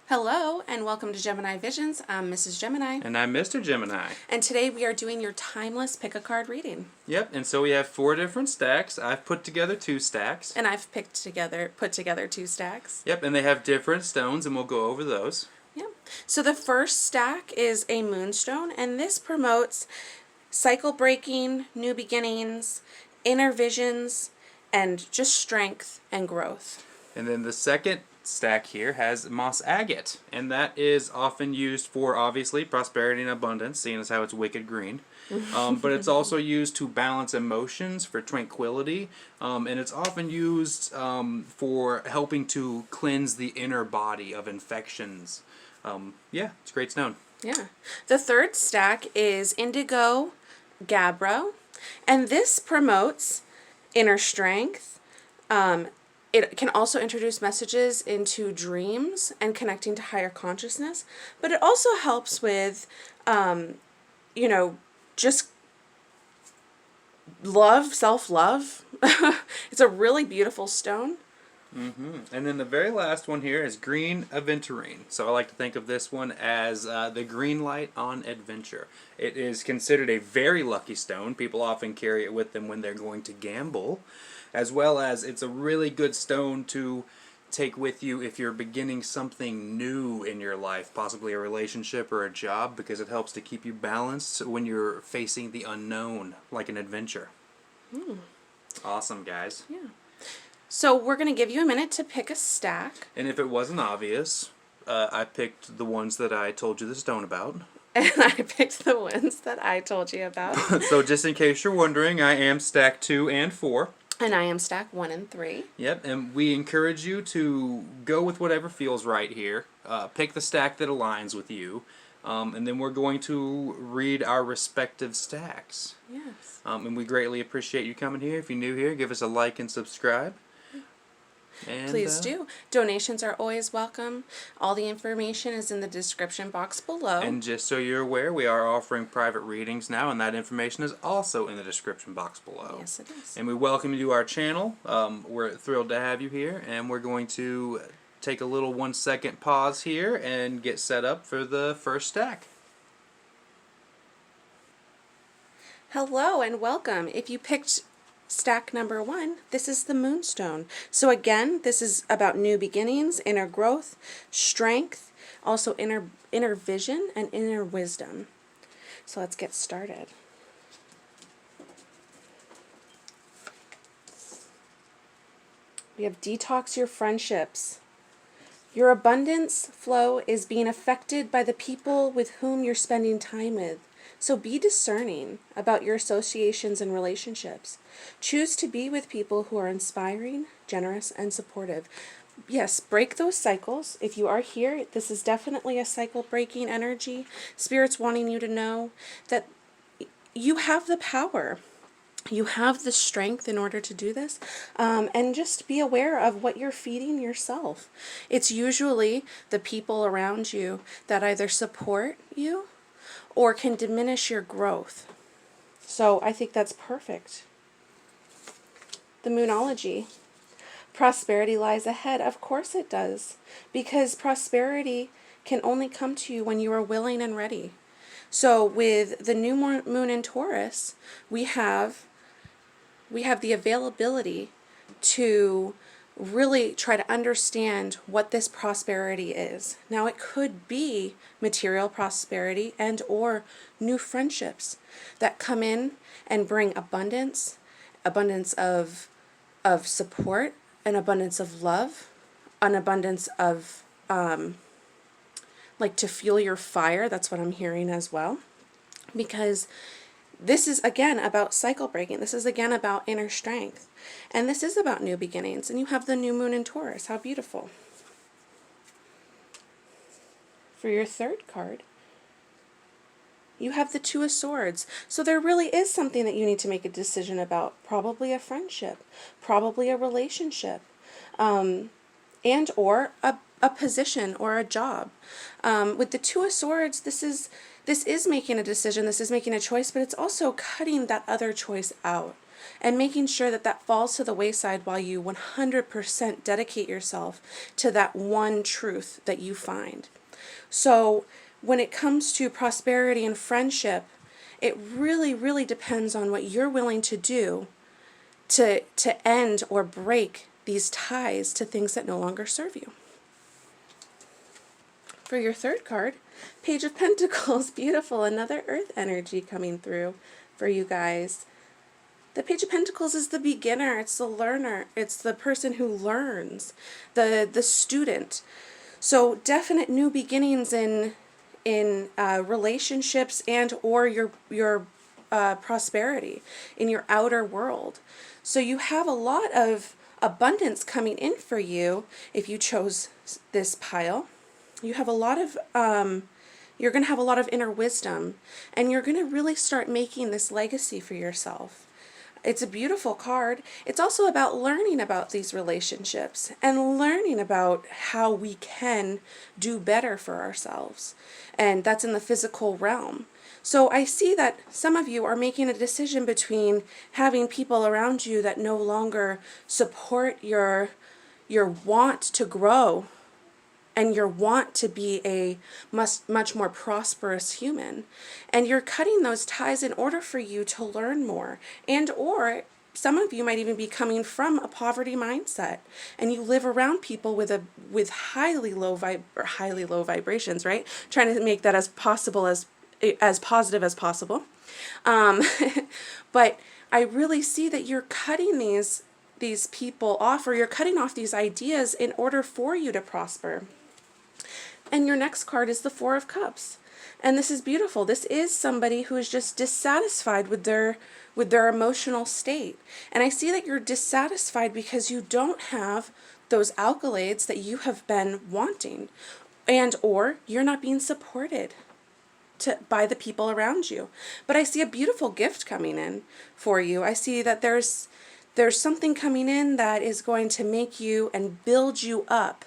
Hello and welcome to Gemini Visions. I'm Mrs. Gemini. And I'm Mr. Gemini. And today we are doing your timeless pick a card reading. Yep, and so we have 4 different stacks. I've put together 2 stacks. And I've put together 2 stacks. Yep, and they have different stones and we'll go over those. Yep. So the first stack is a Moonstone, and this promotes cycle breaking, new beginnings, inner visions, and just strength and growth. And then the second stack here has moss agate, and that is often used for, obviously, prosperity and abundance, seeing as how it's wicked green. But it's also used to balance emotions, for tranquility, and it's often used for helping to cleanse the inner body of infections. Yeah, it's a great stone. Yeah. The third stack is Indigo, Gabbro, and this promotes inner strength. It can also introduce messages into dreams and connecting to higher consciousness, but it also helps with, just love, self-love. It's a really beautiful stone. And then the very last one here is green Aventurine. So I like to think of this one as the green light on adventure. It is considered a very lucky stone. People often carry it with them when they're going to gamble, as well as it's a really good stone to take with you if you're beginning something new in your life, possibly a relationship or a job, because it helps to keep you balanced when you're facing the unknown, like an adventure. Awesome, guys. Yeah. So we're going to give you a minute to pick a stack. And if it wasn't obvious, I picked the ones that I told you the stone about. And I picked the ones that I told you about. So just in case you're wondering, I am stack 2 and 4. And I am stack 1 and 3. Yep, and we encourage you to go with whatever feels right here. Pick the stack that aligns with you. And then we're going to read our respective stacks. Yes. And we greatly appreciate you coming here. If you're new here, give us a like and subscribe. And, please do. Donations are always welcome. All the information is in the description box below. And just so you're aware, we are offering private readings now, and that information is also in the description box below. Yes, it is. And we welcome you to our channel. We're thrilled to have you here, and we're going to take a little 1-second pause here and get set up for the first stack. Hello and welcome. If you picked stack number 1, this is the Moonstone. So again, this is about new beginnings, inner growth, strength, also inner vision and inner wisdom. So let's get started. We have detox your friendships. Your abundance flow is being affected by the people with whom you're spending time with. So be discerning about your associations and relationships. Choose to be with people who are inspiring, generous, and supportive. Yes, break those cycles. If you are here, this is definitely a cycle-breaking energy. Spirit's wanting you to know that you have the power. You have the strength in order to do this, and just be aware of what you're feeding yourself. It's usually the people around you that either support you or can diminish your growth. So I think that's perfect. The Moonology. Prosperity lies ahead. Of course it does, because prosperity can only come to you when you are willing and ready. So with the new moon in Taurus, we have the availability to really try to understand what this prosperity is. Now it could be material prosperity and or new friendships that come in and bring abundance of support, an abundance of love, an abundance of like to fuel your fire. That's what I'm hearing as well, because this is again about cycle breaking. This is again about inner strength. And this is about new beginnings. And you have the new moon in Taurus. How beautiful. For your third card, you have the 2 of Swords. So there really is something that you need to make a decision about. Probably a friendship, probably a relationship, and or a position or a job. With the 2 of Swords, this is making a decision, this is making a choice, but it's also cutting that other choice out. and making sure that that falls to the wayside while you 100% dedicate yourself to that one truth that you find. So when it comes to prosperity and friendship, it really, really depends on what you're willing to do to end or break these ties to things that no longer serve you. For your third card, Page of Pentacles, beautiful, another earth energy coming through for you guys. The Page of Pentacles is the beginner, it's the learner, it's the person who learns, the student. So definite new beginnings in relationships and or your prosperity in your outer world. So you have a lot of abundance coming in for you if you chose this pile. You have a lot of you're going to have a lot of inner wisdom, and you're going to really start making this legacy for yourself. It's a beautiful card. It's also about learning about these relationships and learning about how we can do better for ourselves. And that's in the physical realm. So I see that some of you are making a decision between having people around you that no longer support your want to grow and your want to be a much more prosperous human. And you're cutting those ties in order for you to learn more. And or some of you might even be coming from a poverty mindset, and you live around people with highly low vibrations, right? Trying to make that as positive as possible. But I really see that you're cutting these people off, or you're cutting off these ideas in order for you to prosper. And your next card is the Four of Cups. And this is beautiful. This is somebody who is just dissatisfied with their emotional state. And I see that you're dissatisfied because you don't have those accolades that you have been wanting, and or you're not being supported by the people around you. But I see a beautiful gift coming in for you. I see that there's something coming in that is going to make you and build you up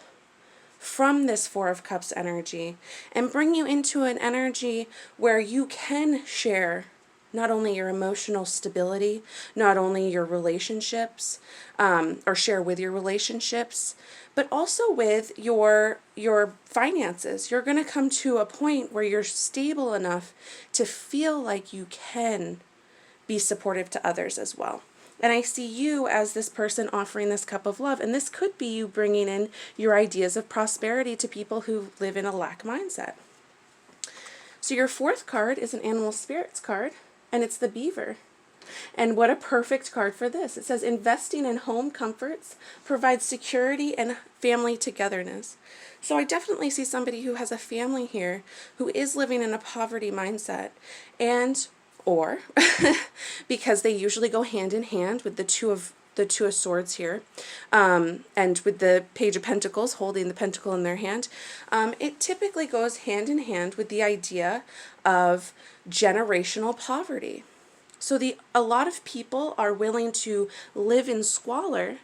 from this Four of Cups energy and bring you into an energy where you can share not only your emotional stability, not only your relationships, or share with your relationships, but also with your finances. You're going to come to a point where you're stable enough to feel like you can be supportive to others as well. And I see you as this person offering this cup of love. And this could be you bringing in your ideas of prosperity to people who live in a lack mindset. So your fourth card is an animal spirits card, and it's the beaver. And what a perfect card for this. It says, investing in home comforts provides security and family togetherness. So I definitely see somebody who has a family here who is living in a poverty mindset, and or because they usually go hand in hand with the two of swords here, and with the Page of Pentacles holding the pentacle in their hand, it typically goes hand in hand with the idea of generational poverty. So a lot of people are willing to live in squalor,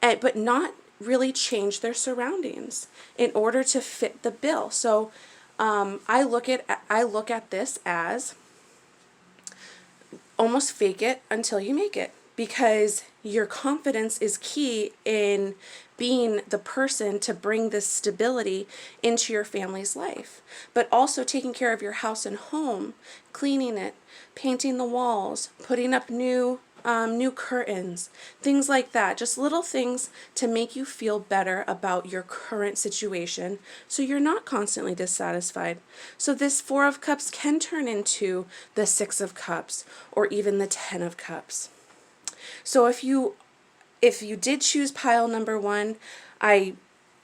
but not really change their surroundings in order to fit the bill. So I look at this as almost fake it until you make it, because your confidence is key in being the person to bring this stability into your family's life, but also taking care of your house and home, cleaning it, painting the walls, putting up new curtains, things like that. Just little things to make you feel better about your current situation so you're not constantly dissatisfied. So this Four of Cups can turn into the Six of Cups or even the Ten of Cups. So if you did choose pile number one, I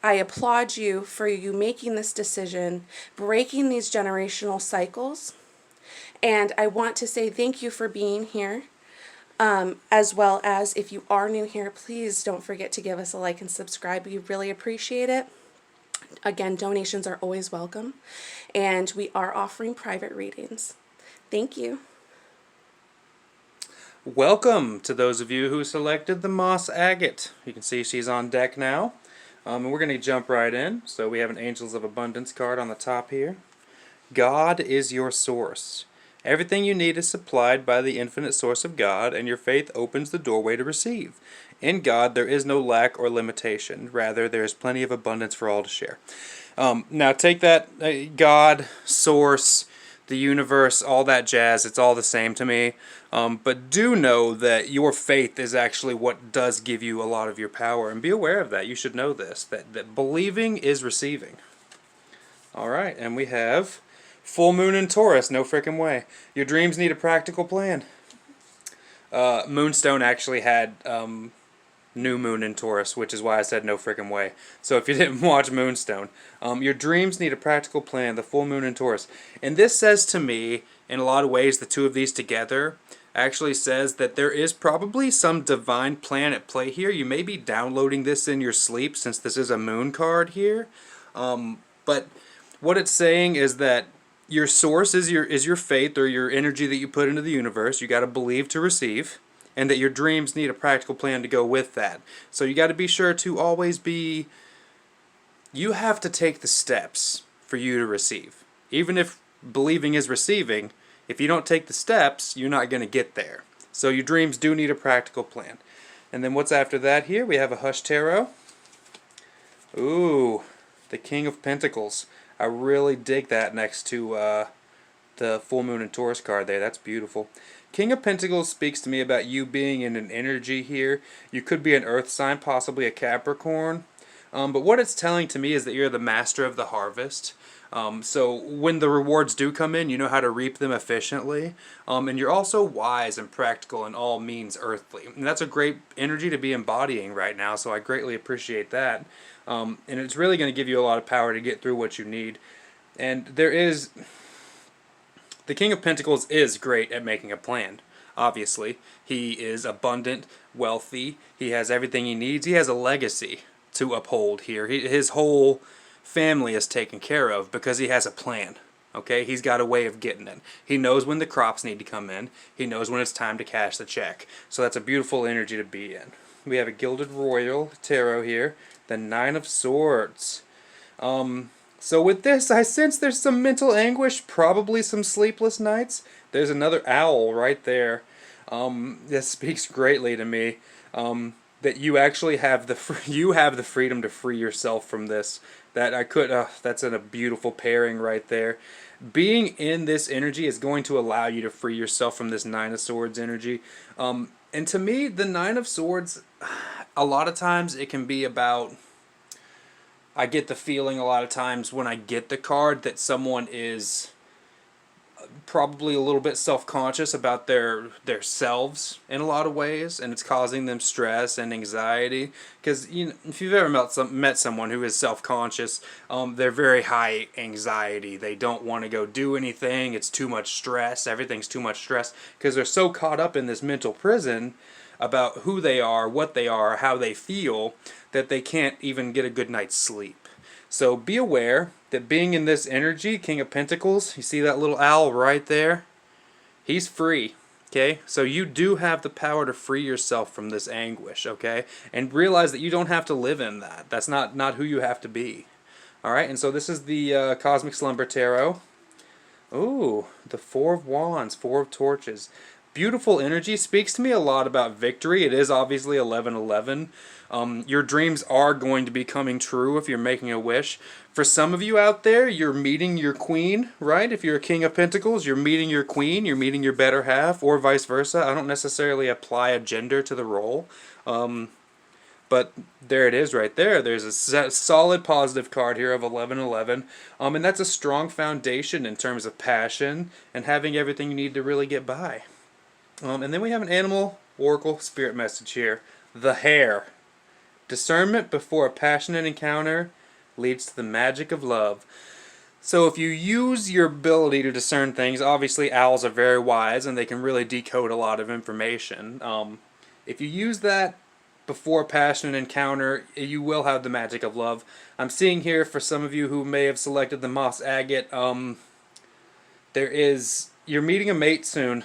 applaud you for you making this decision, breaking these generational cycles. And I want to say thank you for being here. As well as, if you are new here, please don't forget to give us a like and subscribe. We really appreciate it. Again, donations are always welcome. And we are offering private readings. Thank you. Welcome to those of you who selected the Moss Agate. You can see she's on deck now. And we're going to jump right in. So we have an Angels of Abundance card on the top here. God is your source. Everything you need is supplied by the infinite source of God, and your faith opens the doorway to receive. In God, there is no lack or limitation. Rather, there is plenty of abundance for all to share. Now, take that God, source, the universe, all that jazz. It's all the same to me. But do know that your faith is actually what does give you a lot of your power. And be aware of that. You should know this, that believing is receiving. All right, and we have full moon in Taurus. No frickin' way. Your dreams need a practical plan. Moonstone actually had new moon in Taurus, which is why I said no frickin' way. So if you didn't watch Moonstone, your dreams need a practical plan, the full moon in Taurus. And this says to me, in a lot of ways, the two of these together actually says that there is probably some divine plan at play here. You may be downloading this in your sleep, since this is a moon card here. But what it's saying is that your source is your faith, or your energy that you put into the universe. You got to believe to receive. And that your dreams need a practical plan to go with that. So you got to be sure to always be... You have to take the steps for you to receive. Even if believing is receiving, if you don't take the steps, you're not going to get there. So your dreams do need a practical plan. And then what's after that here? We have a Hush Tarot. Ooh, the King of Pentacles. I really dig that next to the Full Moon and Taurus card there. That's beautiful. King of Pentacles speaks to me about you being in an energy here. You could be an earth sign, possibly a Capricorn. But what it's telling to me is that you're the master of the harvest. So when the rewards do come in, you know how to reap them efficiently. And you're also wise and practical in all means earthly. And that's a great energy to be embodying right now, so I greatly appreciate that. And it's really going to give you a lot of power to get through what you need. And there is... The King of Pentacles is great at making a plan, obviously. He is abundant, wealthy, he has everything he needs, he has a legacy to uphold here. His whole family is taken care of because he has a plan, okay? He's got a way of getting it. He knows when the crops need to come in, he knows when it's time to cash the check. So that's a beautiful energy to be in. We have a Gilded Royal Tarot here, the Nine of Swords. So with this, I sense there's some mental anguish, probably some sleepless nights. There's another owl right there. This speaks greatly to me. That you actually have the freedom to free yourself from this. That's a beautiful pairing right there. Being in this energy is going to allow you to free yourself from this Nine of Swords energy. And to me, the Nine of Swords, a lot of times it can be about... I get the feeling a lot of times when I get the card that someone is probably a little bit self-conscious about their selves in a lot of ways, and it's causing them stress and anxiety. Because if you've ever met someone who is self-conscious, they're very high anxiety. They don't want to go do anything. It's too much stress. Everything's too much stress because they're so caught up in this mental prison about who they are, what they are, how they feel, that they can't even get a good night's sleep. So be aware that being in this energy, King of Pentacles, you see that little owl right there? He's free, okay? So you do have the power to free yourself from this anguish, okay? And realize that you don't have to live in that. That's not who you have to be. All right, and so this is the Cosmic Slumber Tarot. Ooh, the Four of Wands, Four of Torches. Beautiful energy, speaks to me a lot about victory. It is obviously 11/11. Your dreams are going to be coming true if you're making a wish. For some of you out there, you're meeting your queen, right? If you're a King of Pentacles, you're meeting your queen, you're meeting your better half, or vice versa. I don't necessarily apply a gender to the role. But there it is right there. There's a solid positive card here of 11/11. And that's a strong foundation in terms of passion and having everything you need to really get by. And then we have an animal oracle spirit message here. The hare. Discernment before a passionate encounter leads to the magic of love. So if you use your ability to discern things, obviously owls are very wise and they can really decode a lot of information. If you use that before a passionate encounter, you will have the magic of love. I'm seeing here for some of you who may have selected the moss agate, you're meeting a mate soon,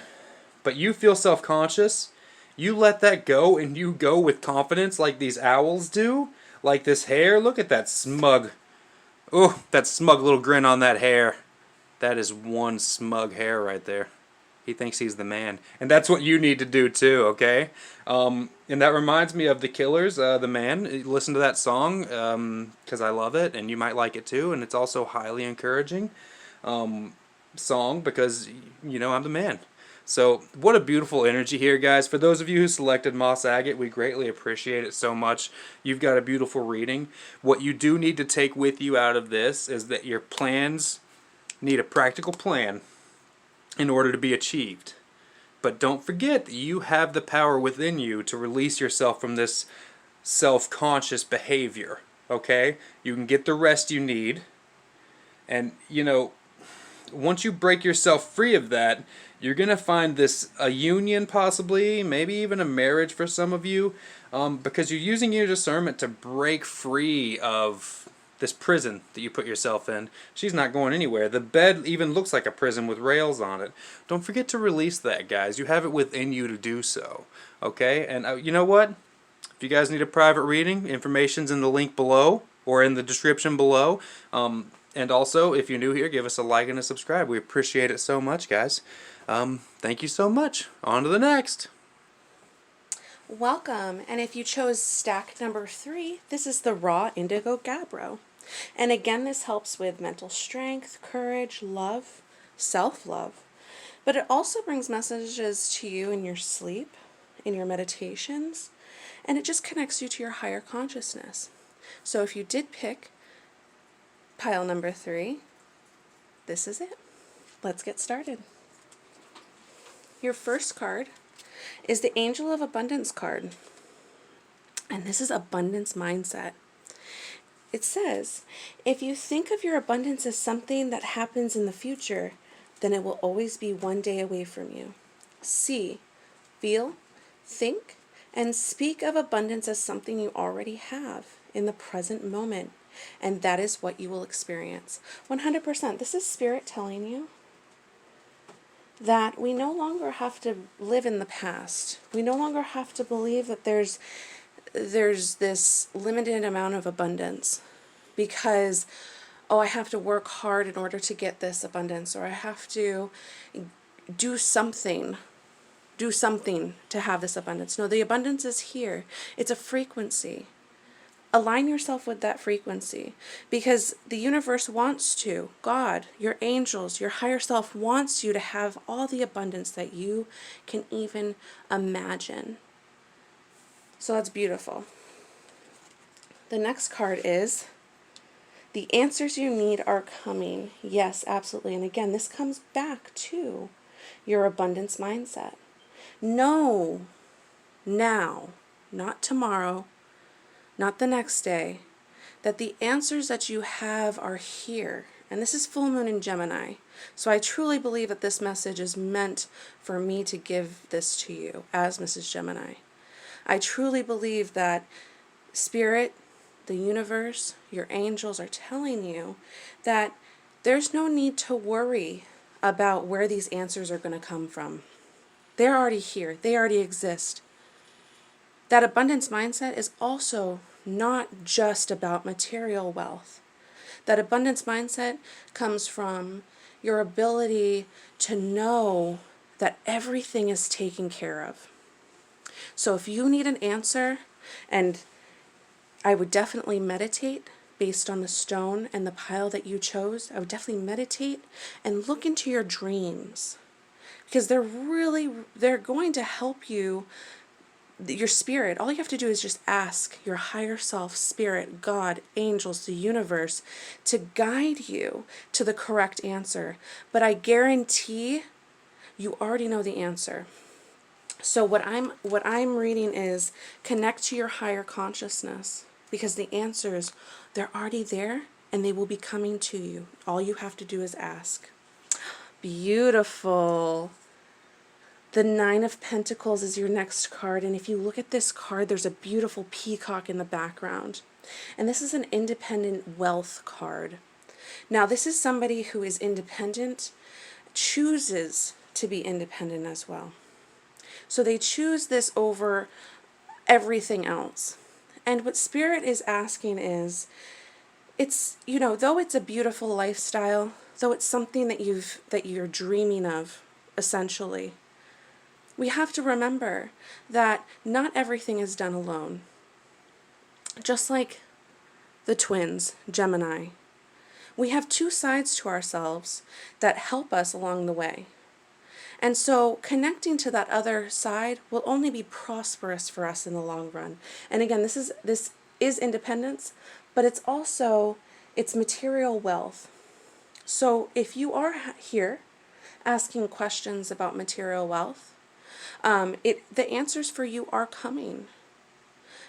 but you feel self-conscious. You let that go and you go with confidence like these owls do, like this hare. Look at that smug, that smug little grin on that hare. That is one smug hare right there. He thinks he's the man. And that's what you need to do too, okay? And that reminds me of The Killers, The Man. Listen to that song because I love it, and you might like it too. And it's also highly encouraging song because, you know, I'm the man. So what a beautiful energy here, guys. For those of you who selected Moss Agate, we greatly appreciate it so much. You've got a beautiful reading. What you do need to take with you out of this is that your plans need a practical plan in order to be achieved. But don't forget that you have the power within you to release yourself from this self-conscious behavior, okay? You can get the rest you need. And, you know, once you break yourself free of that, you're going to find a union possibly, maybe even a marriage for some of you, because you're using your discernment to break free of this prison that you put yourself in. She's not going anywhere. The bed even looks like a prison with rails on it. Don't forget to release that, guys. You have it within you to do so, okay? And you know what? If you guys need a private reading, information's in the link below or in the description below. And also, if you're new here, give us a like and a subscribe. We appreciate it so much, guys. Thank you so much. On to the next. Welcome, and if you chose stack number 3, this is the raw Indigo Gabbro. And again, this helps with mental strength, courage, love, self-love. But it also brings messages to you in your sleep, in your meditations, and it just connects you to your higher consciousness. So if you did pick pile number 3, this is it. Let's get started. Your first card is the Angel of Abundance card. And this is abundance mindset. It says, if you think of your abundance as something that happens in the future, then it will always be one day away from you. See, feel, think, and speak of abundance as something you already have in the present moment. And that is what you will experience. 100%. This is Spirit telling you that we no longer have to live in the past. We no longer have to believe that there's this limited amount of abundance because, oh, I have to work hard in order to get this abundance, or I have to do something to have this abundance. No, the abundance is here. It's a frequency. Align yourself with that frequency because the universe wants to, God, your angels, your higher self wants you to have all the abundance that you can even imagine. So that's beautiful. The next card is the answers you need are coming. Yes, absolutely. And again, this comes back to your abundance mindset. Know now, not tomorrow, not the next day, that the answers that you have are here. And this is full moon in Gemini. So I truly believe that this message is meant for me to give this to you as Mrs. Gemini. I truly believe that Spirit, the universe, your angels are telling you that there's no need to worry about where these answers are going to come from. They're already here. They already exist. That abundance mindset is also not just about material wealth. That abundance mindset comes from your ability to know that everything is taken care of. So if you need an answer, and I would definitely meditate based on the stone and the pile that you chose, I would definitely meditate and look into your dreams because they're going to help you. Your spirit, all you have to do is just ask your higher self, spirit, God, angels, the universe to guide you to the correct answer. But I guarantee you already know the answer. So what I'm reading is connect to your higher consciousness because the answers, they're already there and they will be coming to you. All you have to do is ask. Beautiful. The 9 of Pentacles is your next card, and if you look at this card, there's a beautiful peacock in the background. And this is an independent wealth card. Now, this is somebody who is independent, chooses to be independent as well. So they choose this over everything else. And what Spirit is asking is, it's, though it's a beautiful lifestyle, though it's something that you're dreaming of, essentially. We have to remember that not everything is done alone. Just like the twins, Gemini, we have two sides to ourselves that help us along the way. And so connecting to that other side will only be prosperous for us in the long run. And again, this is independence, but it's material wealth. So if you are here asking questions about material wealth, the answers for you are coming.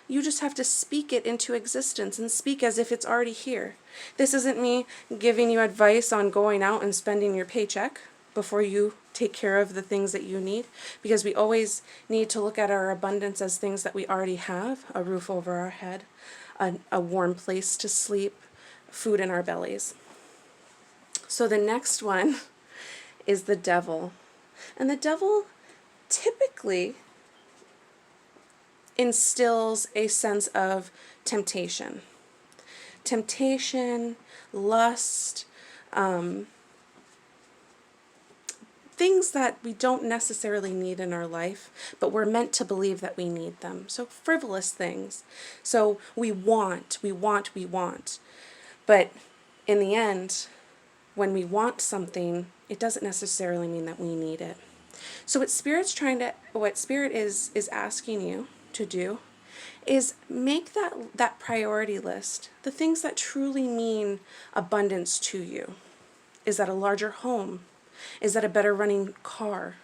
You just have to speak it into existence and speak as if it's already here. This isn't me giving you advice on going out and spending your paycheck before you take care of the things that you need, because we always need to look at our abundance as things that we already have: a roof over our head, a warm place to sleep, food in our bellies. So the next one is the devil. And the devil typically instills a sense of temptation. Temptation, lust, things that we don't necessarily need in our life, but we're meant to believe that we need them. So frivolous things. So we want. But in the end, when we want something, it doesn't necessarily mean that we need it. So what Spirit is asking you to do is make that priority list, the things that truly mean abundance to you. Is that a larger home? Is that a better running car?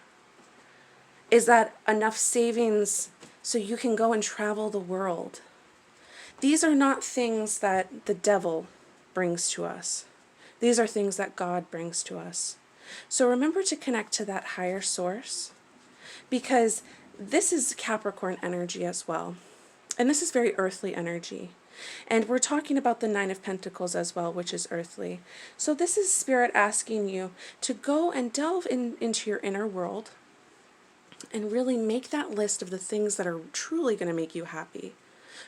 Is that enough savings so you can go and travel the world? These are not things that the devil brings to us. These are things that God brings to us. So remember to connect to that higher source, because this is Capricorn energy as well. And this is very earthly energy. And we're talking about the Nine of Pentacles as well, which is earthly. So this is Spirit asking you to go and delve into your inner world and really make that list of the things that are truly going to make you happy.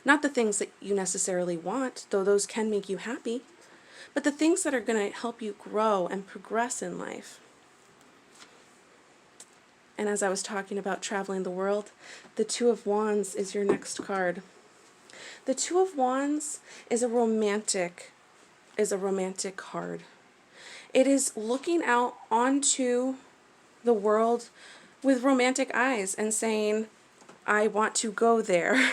Not the things that you necessarily want, though those can make you happy, but the things that are going to help you grow and progress in life. And as I was talking about traveling the world, the Two of Wands is your next card. The Two of Wands is a romantic card. It is looking out onto the world with romantic eyes and saying, I want to go there.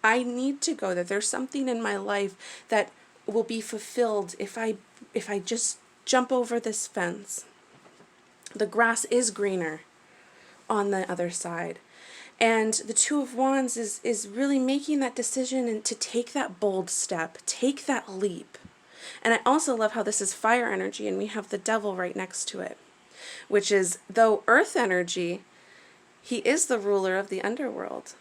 I need to go there. There's something in my life that will be fulfilled if I just jump over this fence. The grass is greener on the other side. And the Two of Wands is really making that decision and to take that bold step, take that leap. And I also love how this is fire energy and we have the devil right next to it, which is, though earth energy, he is the ruler of the underworld.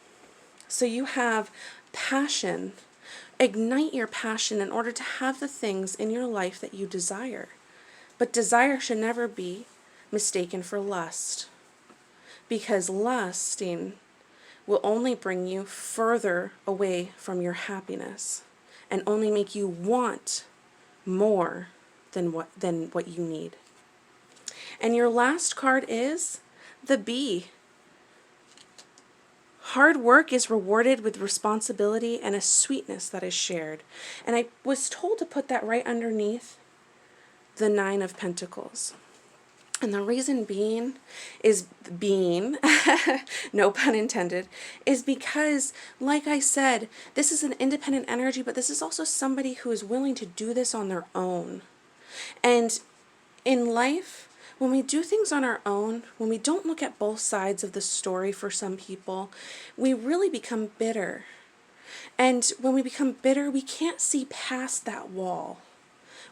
So you have passion. Ignite your passion in order to have the things in your life that you desire. But desire should never be mistaken for lust, because lusting will only bring you further away from your happiness and only make you want more than what you need. And your last card is the Bee. Hard work is rewarded with responsibility and a sweetness that is shared. And I was told to put that right underneath the Nine of Pentacles. And the reason being, no pun intended, is because, like I said, this is an independent energy, but this is also somebody who is willing to do this on their own. And in life, when we do things on our own, when we don't look at both sides of the story for some people, we really become bitter. And when we become bitter, we can't see past that wall.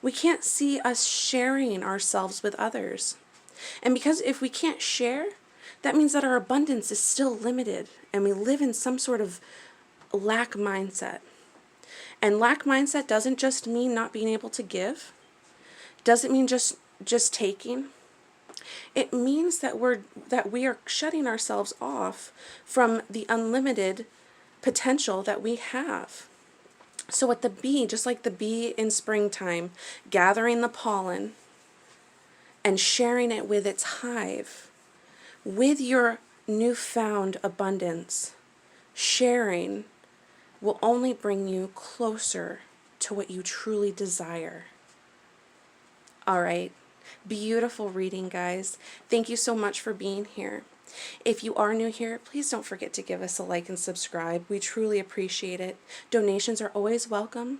We can't see us sharing ourselves with others. And because if we can't share, that means that our abundance is still limited and we live in some sort of lack mindset. And lack mindset doesn't just mean not being able to give, doesn't mean just taking. It means that we are shutting ourselves off from the unlimited potential that we have. So with the bee, just like the bee in springtime, gathering the pollen and sharing it with its hive, With your newfound abundance, sharing will only bring you closer to what you truly desire. All right. Beautiful reading, guys. Thank you so much for being here. If you are new here, please don't forget to give us a like and subscribe. We truly appreciate it. Donations are always welcome,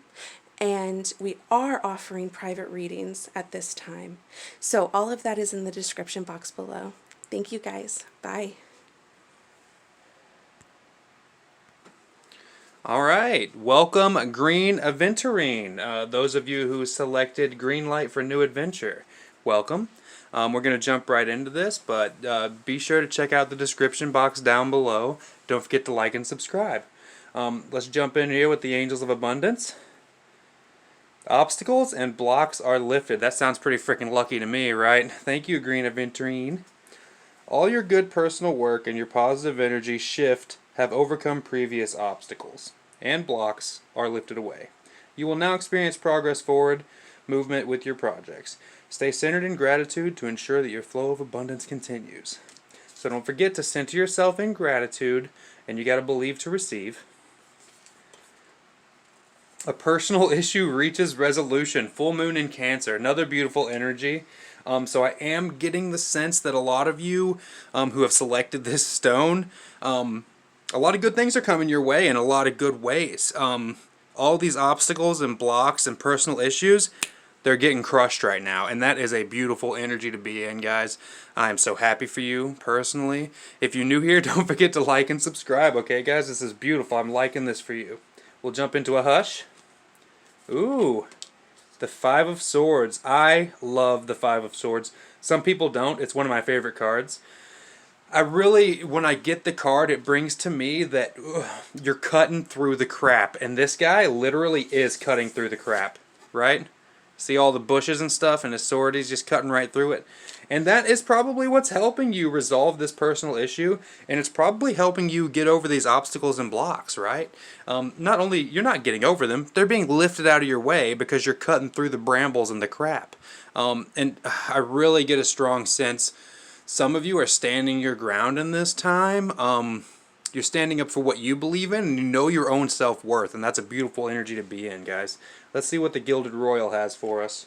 and we are offering private readings at this time. So all of that is in the description box below. Thank you, guys. Bye. All right, welcome Green Aventurine. Those of you who selected green light for new adventure, welcome. We're going to jump right into this, but be sure to check out the description box down below. Don't forget to like and subscribe. Let's jump in here with the Angels of Abundance. Obstacles and blocks are lifted. That sounds pretty freaking lucky to me, right? Thank you, Green Aventurine. All your good personal work and your positive energy shift have overcome previous obstacles, and blocks are lifted away. You will now experience progress forward, movement with your projects. Stay centered in gratitude to ensure that your flow of abundance continues. So don't forget to center yourself in gratitude, and you got to believe to receive. A personal issue reaches resolution. Full moon in Cancer. Another beautiful energy. So I am getting the sense that a lot of you who have selected this stone, a lot of good things are coming your way in a lot of good ways. All these obstacles and blocks and personal issues, they're getting crushed right now. And that is a beautiful energy to be in, guys. I am so happy for you, personally. If you're new here, don't forget to like and subscribe, okay, guys? This is beautiful. I'm liking this for you. We'll jump into a hush. Ooh, the Five of Swords. I love the Five of Swords. Some people don't. It's one of my favorite cards. When I get the card, it brings to me that you're cutting through the crap. And this guy literally is cutting through the crap, right? See all the bushes and stuff, and his sword is just cutting right through it. And that is probably what's helping you resolve this personal issue, and it's probably helping you get over these obstacles and blocks, right? Not only, you're not getting over them, they're being lifted out of your way because you're cutting through the brambles and the crap. And I really get a strong sense some of you are standing your ground in this time. You're standing up for what you believe in, and you know your own self-worth, and that's a beautiful energy to be in, guys. Let's see what the Gilded Royal has for us.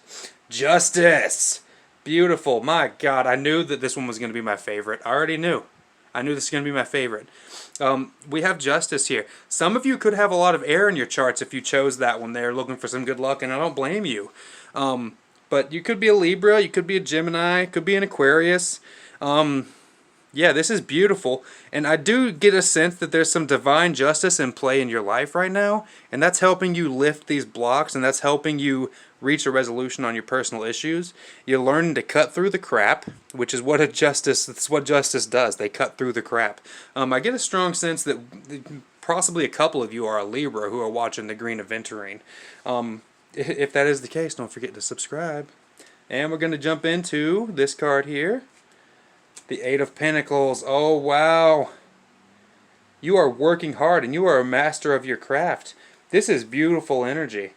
Justice! Beautiful. My God, I knew that this one was going to be my favorite. I already knew. I knew this was going to be my favorite. We have Justice here. Some of you could have a lot of air in your charts if you chose that one there, looking for some good luck, and I don't blame you. But you could be a Libra, you could be a Gemini, could be an Aquarius. Yeah, this is beautiful, and I do get a sense that there's some divine justice in play in your life right now, and that's helping you lift these blocks, and that's helping you reach a resolution on your personal issues. You're learning to cut through the crap, which is what that's what justice does. They cut through the crap. I get a strong sense that possibly a couple of you are a Libra who are watching the Green Aventurine. If that is the case, don't forget to subscribe. And we're going to jump into this card here. The Eight of Pentacles. Oh, wow. You are working hard and you are a master of your craft. This is beautiful energy.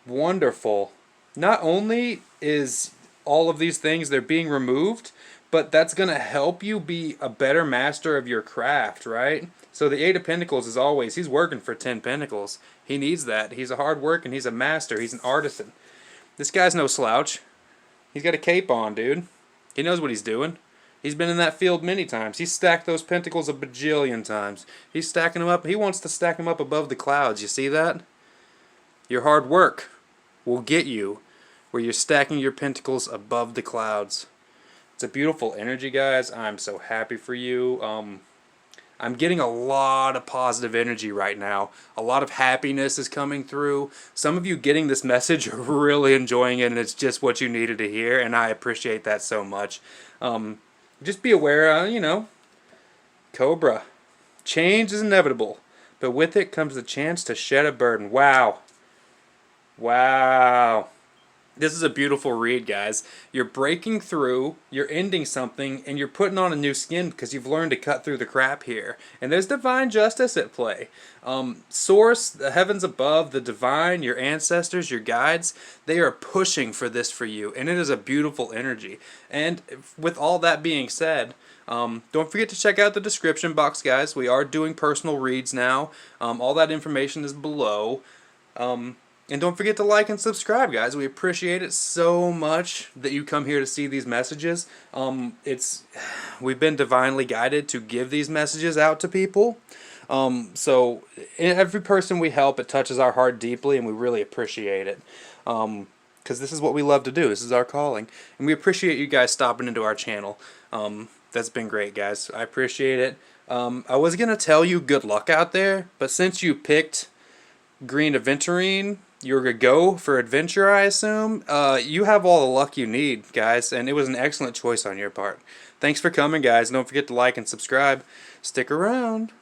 Wonderful. Not only is all of these things, they're being removed, but that's going to help you be a better master of your craft, right? So the Eight of Pentacles is always, he's working for 10 Pentacles. He needs that. He's a hard worker and he's a master. He's an artisan. This guy's no slouch. He's got a cape on, dude. He knows what he's doing. He's been in that field many times. He's stacked those pentacles a bajillion times. He's stacking them up. He wants to stack them up above the clouds. You see that? Your hard work will get you where you're stacking your pentacles above the clouds. It's a beautiful energy, guys. I'm so happy for you. I'm getting a lot of positive energy right now. A lot of happiness is coming through. Some of you getting this message are really enjoying it, and it's just what you needed to hear, and I appreciate that so much. Just be aware, Cobra. Change is inevitable, but with it comes the chance to shed a burden. Wow. Wow. This is a beautiful read, guys. You're breaking through, you're ending something, and you're putting on a new skin because you've learned to cut through the crap here. And there's divine justice at play. Source, the heavens above, the divine, your ancestors, your guides, they are pushing for this for you. And it is a beautiful energy. And with all that being said, don't forget to check out the description box, guys. We are doing personal reads now. All that information is below. And don't forget to like and subscribe, guys. We appreciate it so much that you come here to see these messages. We've been divinely guided to give these messages out to people. So every person we help, it touches our heart deeply, and we really appreciate it. Because this is what we love to do. This is our calling. And we appreciate you guys stopping into our channel. That's been great, guys. I appreciate it. I was going to tell you good luck out there, but since you picked green Aventurine, you're going to go for adventure, I assume. You have all the luck you need, guys, and it was an excellent choice on your part. Thanks for coming, guys. Don't forget to like and subscribe. Stick around.